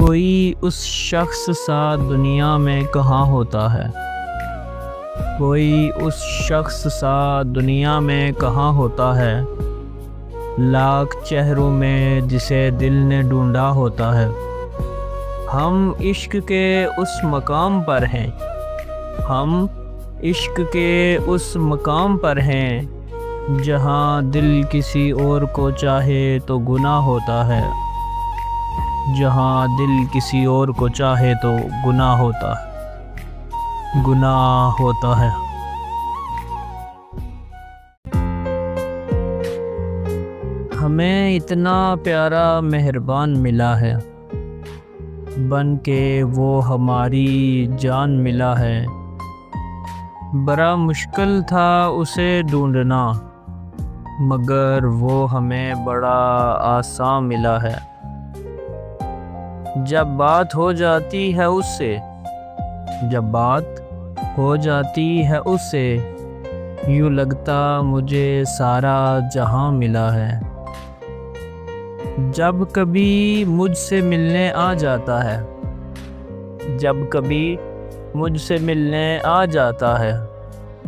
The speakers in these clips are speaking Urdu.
کوئی اس شخص سا دنیا میں کہاں ہوتا ہے، کوئی اس شخص سا دنیا میں کہاں ہوتا ہے، لاکھ چہروں میں جسے دل نے ڈھونڈا ہوتا ہے۔ ہم عشق کے اس مقام پر ہیں، ہم عشق کے اس مقام پر ہیں، جہاں دل کسی اور کو چاہے تو گناہ ہوتا ہے، جہاں دل کسی اور کو چاہے تو گناہ ہوتا ہے۔ ہمیں اتنا پیارا مہربان ملا ہے، بن کے وہ ہماری جان ملا ہے۔ بڑا مشکل تھا اسے ڈھونڈنا، مگر وہ ہمیں بڑا آسان ملا ہے۔ جب بات ہو جاتی ہے اس سے، یوں لگتا مجھے سارا جہاں ملا ہے۔ جب کبھی مجھ سے ملنے آ جاتا ہے،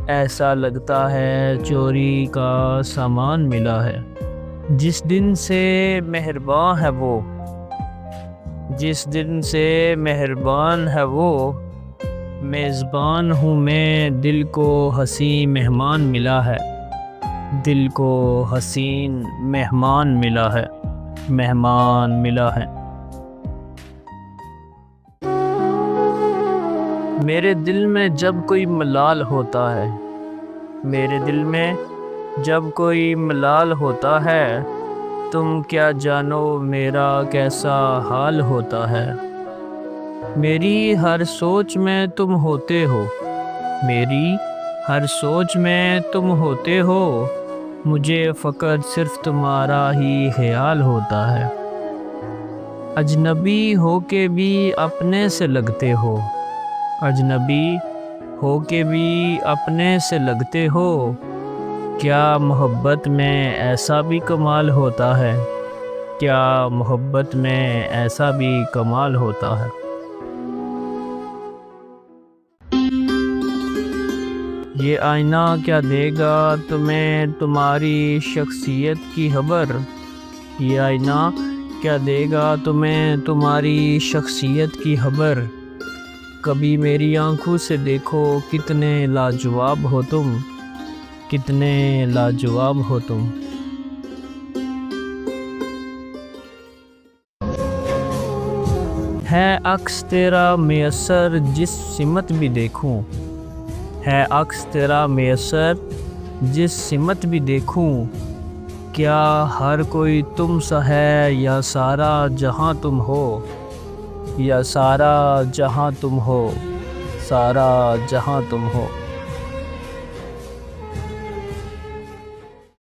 ایسا لگتا ہے چوری کا سامان ملا ہے۔ جس دن سے مہربان ہے وہ، میزبان ہوں میں، دل کو حسین مہمان ملا ہے، دل کو حسین مہمان ملا ہے۔ میرے دل میں جب کوئی ملال ہوتا ہے، تم کیا جانو میرا کیسا حال ہوتا ہے۔ میری ہر سوچ میں تم ہوتے ہو، مجھے فقط صرف تمہارا ہی خیال ہوتا ہے۔ اجنبی ہو کے بھی اپنے سے لگتے ہو، کیا محبت میں ایسا بھی کمال ہوتا ہے۔ یہ آئینہ کیا دے گا تمہیں تمہاری شخصیت کی خبر، یہ آئینہ کیا دے گا تمہیں تمہاری شخصیت کی خبر۔ کبھی میری آنکھوں سے دیکھو، کتنے لاجواب ہو تم۔ ہے عکس تیرا میسر جس سمت بھی دیکھوں، کیا ہر کوئی تم سا ہے یا سارا جہاں تم ہو۔